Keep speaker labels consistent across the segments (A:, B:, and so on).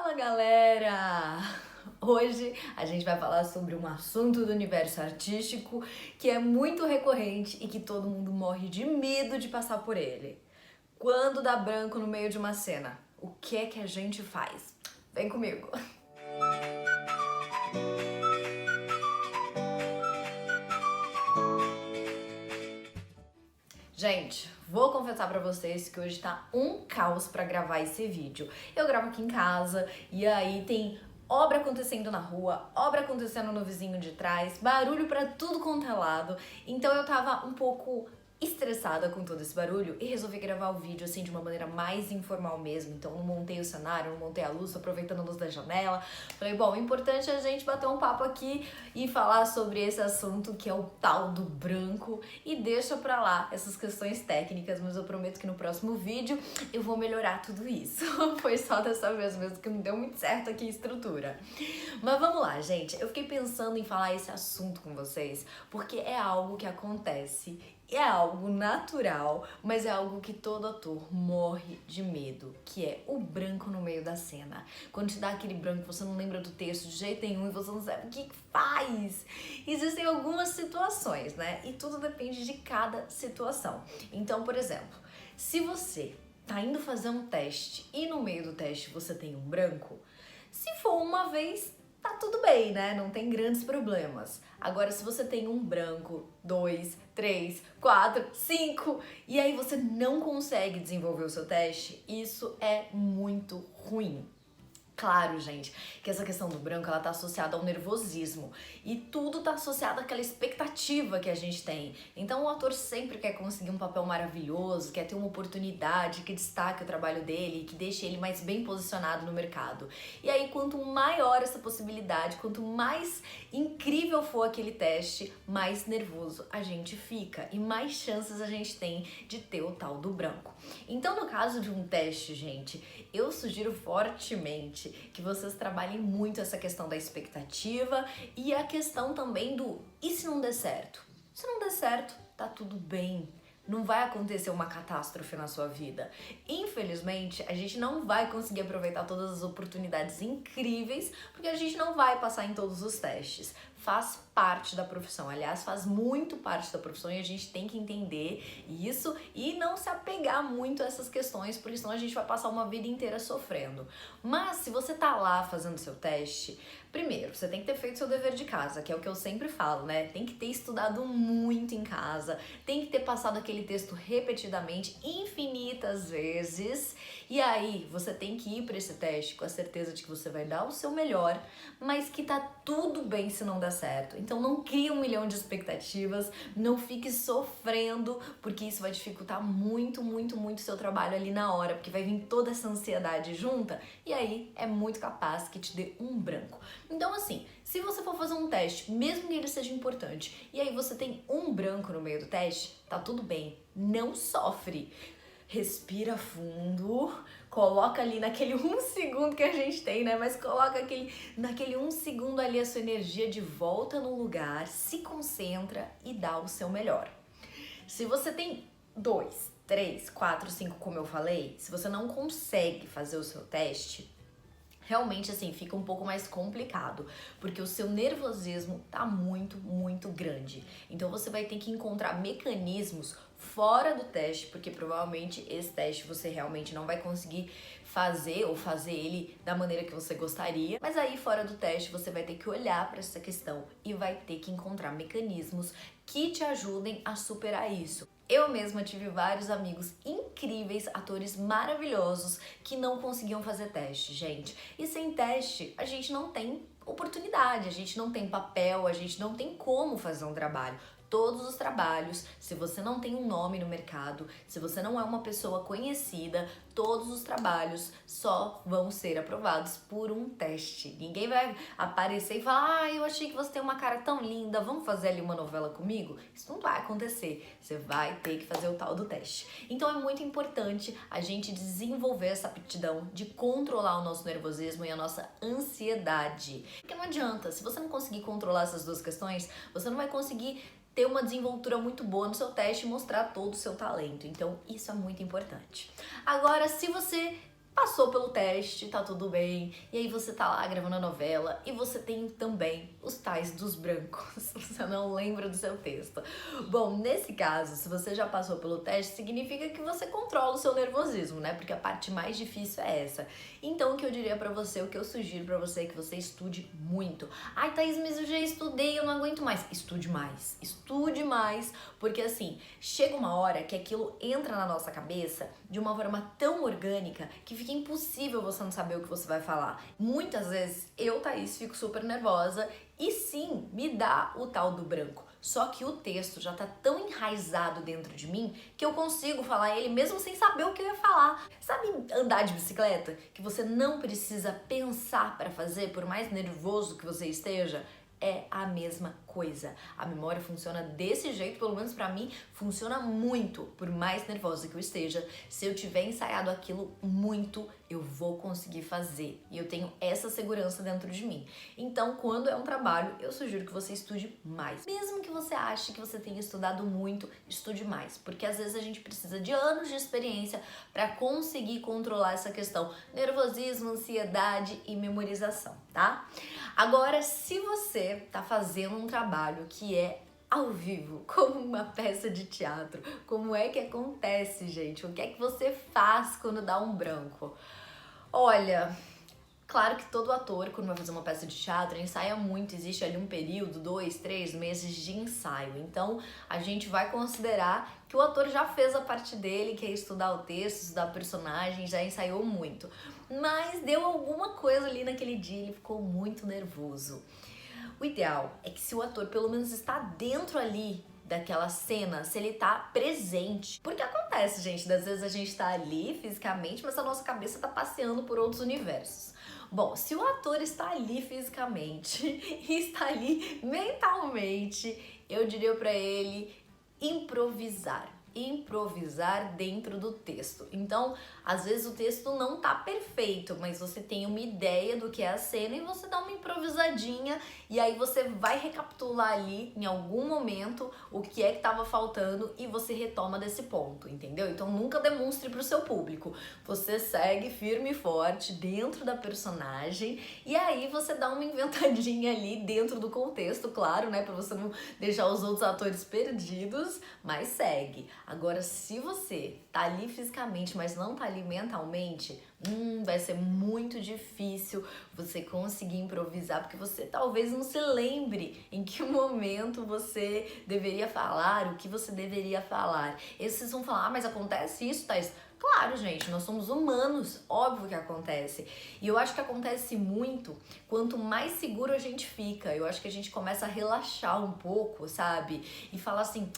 A: Fala, galera! Hoje a gente vai falar sobre um assunto do universo artístico que é muito recorrente e que todo mundo morre de medo de passar por ele. Quando dá branco no meio de uma cena, o que é que a gente faz? Vem comigo! Gente, vou confessar pra vocês que hoje tá um caos pra gravar esse vídeo. Eu gravo aqui em casa e aí tem obra acontecendo na rua, obra acontecendo no vizinho de trás, barulho pra tudo quanto é lado. Então eu tava um pouco estressada com todo esse barulho e resolvi gravar o vídeo assim de uma maneira mais informal mesmo. Então não montei o cenário, não montei a luz, tô aproveitando a luz da janela. Falei, bom, o importante é a gente bater um papo aqui e falar sobre esse assunto que é o tal do branco e deixa pra lá essas questões técnicas, mas eu prometo que no próximo vídeo eu vou melhorar tudo isso. Foi só dessa vez mesmo que não deu muito certo aqui a estrutura. Mas vamos lá, gente. Eu fiquei pensando em falar esse assunto com vocês porque é algo que acontece. É algo natural, mas é algo que todo ator morre de medo, que é o branco no meio da cena. Quando te dá aquele branco, você não lembra do texto de jeito nenhum e você não sabe o que faz. Existem algumas situações, né? E tudo depende de cada situação. Então, por exemplo, se você tá indo fazer um teste e no meio do teste você tem um branco, se for uma vez, tá tudo bem, né? Não tem grandes problemas. Agora, se você tem um branco, 2, 3, 4, 5, e aí você não consegue desenvolver o seu teste, isso é muito ruim. Claro, gente, que essa questão do branco, ela tá associada ao nervosismo e tudo tá associado àquela expectativa que a gente tem. Então o ator sempre quer conseguir um papel maravilhoso, quer ter uma oportunidade que destaque o trabalho dele, que deixe ele mais bem posicionado no mercado. E aí quanto maior essa possibilidade, quanto mais incrível for aquele teste, mais nervoso a gente fica e mais chances a gente tem de ter o tal do branco. Então no caso de um teste, gente, eu sugiro fortemente que vocês trabalhem muito essa questão da expectativa e a questão também do e se não der certo? Se não der certo, tá tudo bem. Não vai acontecer uma catástrofe na sua vida. Infelizmente, a gente não vai conseguir aproveitar todas as oportunidades incríveis porque a gente não vai passar em todos os testes. Faz parte da profissão, aliás, faz muito parte da profissão e a gente tem que entender isso e não se apegar muito a essas questões, porque senão a gente vai passar uma vida inteira sofrendo. Mas se você tá lá fazendo seu teste, primeiro, você tem que ter feito seu dever de casa, que é o que eu sempre falo, né? Tem que ter estudado muito em casa, tem que ter passado aquele texto repetidamente, infinitas vezes, e aí você tem que ir para esse teste com a certeza de que você vai dar o seu melhor, mas que tá tudo bem se não der certo. Então não crie 1 milhão de expectativas, não fique sofrendo, porque isso vai dificultar muito, muito, muito o seu trabalho ali na hora, porque vai vir toda essa ansiedade junta, e aí é muito capaz que te dê um branco. Então assim, se você for fazer um teste, mesmo que ele seja importante, e aí você tem um branco no meio do teste, tá tudo bem, não sofre. Respira fundo, coloca ali naquele 1 segundo que a gente tem, né? Mas coloca naquele 1 segundo ali a sua energia de volta no lugar, se concentra e dá o seu melhor. Se você tem 2, 3, 4, 5, como eu falei, se você não consegue fazer o seu teste, realmente assim fica um pouco mais complicado, porque o seu nervosismo tá muito, muito grande. Então você vai ter que encontrar mecanismos fora do teste, porque provavelmente esse teste você realmente não vai conseguir fazer ou fazer ele da maneira que você gostaria. Mas aí fora do teste você vai ter que olhar para essa questão e vai ter que encontrar mecanismos que te ajudem a superar isso. Eu mesma tive vários amigos incríveis, atores maravilhosos, que não conseguiam fazer teste, gente. E sem teste, a gente não tem oportunidade, a gente não tem papel, a gente não tem como fazer um trabalho. Todos os trabalhos, se você não tem um nome no mercado, se você não é uma pessoa conhecida, todos os trabalhos só vão ser aprovados por um teste. Ninguém vai aparecer e falar, ah, eu achei que você tem uma cara tão linda, vamos fazer ali uma novela comigo? Isso não vai acontecer, você vai ter que fazer o tal do teste. Então é muito importante a gente desenvolver essa aptidão de controlar o nosso nervosismo e a nossa ansiedade. Porque não adianta, se você não conseguir controlar essas duas questões, você não vai conseguir ter uma desenvoltura muito boa no seu teste e mostrar todo o seu talento. Então, isso é muito importante. Agora, se você passou pelo teste, tá tudo bem, e aí você tá lá gravando a novela e você tem também os tais dos brancos, você não lembra do seu texto. Bom, nesse caso, se você já passou pelo teste, significa que você controla o seu nervosismo, né? Porque a parte mais difícil é essa. Então, o que eu diria pra você, o que eu sugiro pra você é que você estude muito. Ai, Thaís, mas eu já estudei, eu não aguento mais. Estude mais, porque assim, chega uma hora que aquilo entra na nossa cabeça de uma forma tão orgânica que fica impossível você não saber o que você vai falar. Muitas vezes eu, Thaís, fico super nervosa e sim, me dá o tal do branco. Só que o texto já tá tão enraizado dentro de mim que eu consigo falar ele mesmo sem saber o que eu ia falar. Sabe andar de bicicleta? Que você não precisa pensar para fazer, por mais nervoso que você esteja? É a mesma coisa. A memória funciona desse jeito, pelo menos pra mim, funciona muito. Por mais nervosa que eu esteja, se eu tiver ensaiado aquilo muito, eu vou conseguir fazer. E eu tenho essa segurança dentro de mim. Então, quando é um trabalho, eu sugiro que você estude mais. Mesmo que você ache que você tenha estudado muito, estude mais. Porque às vezes a gente precisa de anos de experiência para conseguir controlar essa questão. Nervosismo, ansiedade e memorização, tá? Agora, se você tá fazendo um trabalho que é ao vivo, como uma peça de teatro, como é que acontece, gente? O que é que você faz quando dá um branco? Olha, claro que todo ator, quando vai fazer uma peça de teatro, ensaia muito, existe ali um período, 2, 3 meses de ensaio. Então, a gente vai considerar que o ator já fez a parte dele, que é estudar o texto, estudar o personagem, já ensaiou muito. Mas deu alguma coisa ali naquele dia, ele ficou muito nervoso. O ideal é que se o ator pelo menos está dentro ali daquela cena, se ele tá presente. Porque acontece, gente, às vezes a gente tá ali fisicamente, mas a nossa cabeça tá passeando por outros universos. Bom, se o ator está ali fisicamente e está ali mentalmente, eu diria pra ele improvisar dentro do texto. Então, às vezes o texto não tá perfeito, mas você tem uma ideia do que é a cena e você dá uma improvisadinha e aí você vai recapitular ali em algum momento o que é que tava faltando e você retoma desse ponto, entendeu? Então nunca demonstre pro seu público. Você segue firme e forte dentro da personagem e aí você dá uma inventadinha ali dentro do contexto, claro, né, pra você não deixar os outros atores perdidos, mas segue. Agora, se você tá ali fisicamente, mas não tá ali mentalmente, vai ser muito difícil você conseguir improvisar, porque você talvez não se lembre em que momento você deveria falar, o que você deveria falar. E vocês vão falar, mas acontece isso, Thaís? Claro, gente, nós somos humanos, óbvio que acontece. E eu acho que acontece muito quanto mais seguro a gente fica. Eu acho que a gente começa a relaxar um pouco, sabe? E falar assim,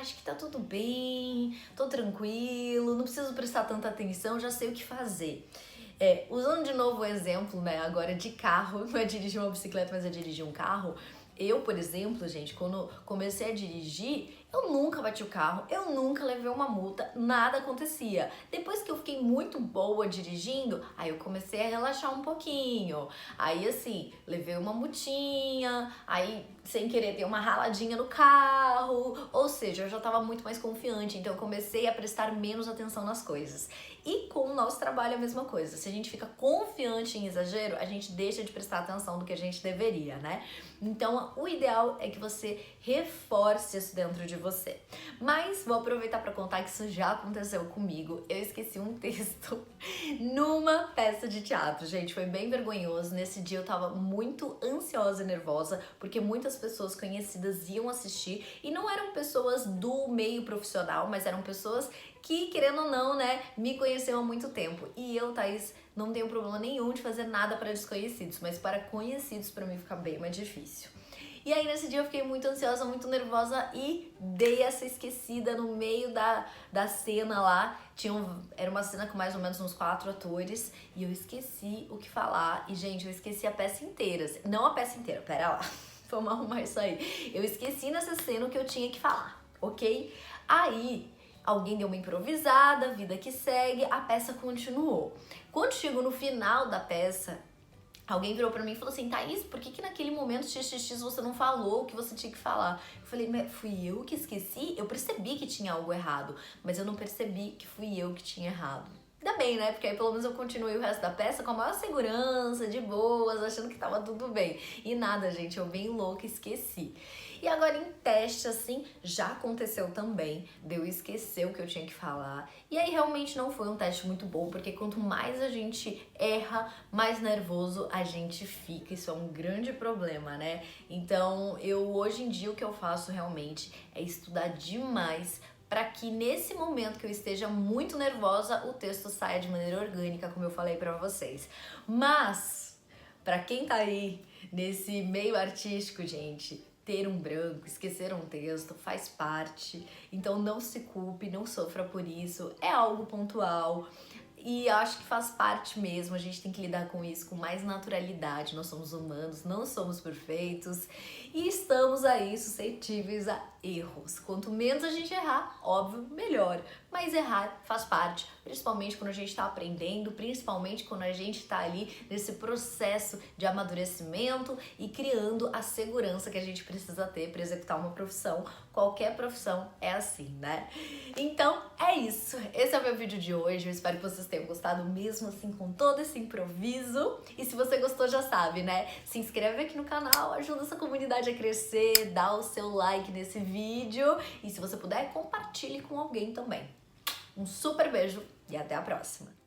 A: acho que tá tudo bem, tô tranquilo, não preciso prestar tanta atenção, já sei o que fazer. Usando de novo o exemplo, né, agora de carro, não é dirigir uma bicicleta, mas é dirigir um carro. Eu, por exemplo, gente, quando comecei a dirigir, eu nunca bati o carro, eu nunca levei uma multa, nada acontecia. Depois que eu fiquei muito boa dirigindo, aí eu comecei a relaxar um pouquinho. Aí assim, levei uma multinha, aí sem querer dei uma raladinha no carro, ou seja, eu já tava muito mais confiante, então eu comecei a prestar menos atenção nas coisas. E com o nosso trabalho é a mesma coisa. Se a gente fica confiante em exagero, a gente deixa de prestar atenção do que a gente deveria, né? Então, o ideal é que você reforce isso dentro de você. Mas vou aproveitar para contar que isso já aconteceu comigo. Eu esqueci um texto numa peça de teatro, gente. Foi bem vergonhoso. Nesse dia eu tava muito ansiosa e nervosa, porque muitas pessoas conhecidas iam assistir e não eram pessoas do meio profissional, mas eram pessoas que, querendo ou não, né, me conheciam há muito tempo. E eu, Thaís, não tenho problema nenhum de fazer nada para desconhecidos, mas para conhecidos, para mim, fica bem mais difícil. E aí, nesse dia, eu fiquei muito ansiosa, muito nervosa e dei essa esquecida no meio da cena lá. Era uma cena com mais ou menos uns 4 atores e eu esqueci o que falar. E, gente, eu esqueci a peça inteira. Não a peça inteira, pera lá. Vamos arrumar isso aí. Eu esqueci nessa cena o que eu tinha que falar, ok? Aí, alguém deu uma improvisada, vida que segue, a peça continuou. Quando chegou no final da peça, alguém virou pra mim e falou assim, Thaís, por que naquele momento XXX você não falou o que você tinha que falar? Eu falei, mas fui eu que esqueci? Eu percebi que tinha algo errado, mas eu não percebi que fui eu que tinha errado. Ainda bem, né? Porque aí pelo menos eu continuei o resto da peça com a maior segurança, de boas, achando que tava tudo bem. E nada, gente, eu bem louca esqueci. E agora em teste, assim, já aconteceu também de eu esquecer o que eu tinha que falar. E aí realmente não foi um teste muito bom, porque quanto mais a gente erra, mais nervoso a gente fica. Isso é um grande problema, né? Então, hoje em dia o que eu faço realmente é estudar demais para que nesse momento que eu esteja muito nervosa, o texto saia de maneira orgânica, como eu falei para vocês. Mas, para quem tá aí nesse meio artístico, gente, ter um branco, esquecer um texto faz parte, então não se culpe, não sofra por isso, é algo pontual. E acho que faz parte mesmo, a gente tem que lidar com isso com mais naturalidade. Nós somos humanos, não somos perfeitos e estamos aí suscetíveis a erros. Quanto menos a gente errar, óbvio, melhor. Mas errar faz parte, principalmente quando a gente está aprendendo, principalmente quando a gente está ali nesse processo de amadurecimento e criando a segurança que a gente precisa ter para executar uma profissão. Qualquer profissão é assim, né? Então é isso. Esse é o meu vídeo de hoje. Eu espero que vocês tenham gostado mesmo assim com todo esse improviso. E se você gostou, já sabe, né? Se inscreve aqui no canal, ajuda essa comunidade a crescer, dá o seu like nesse vídeo e se você puder, compartilhe com alguém também. Um super beijo e até a próxima!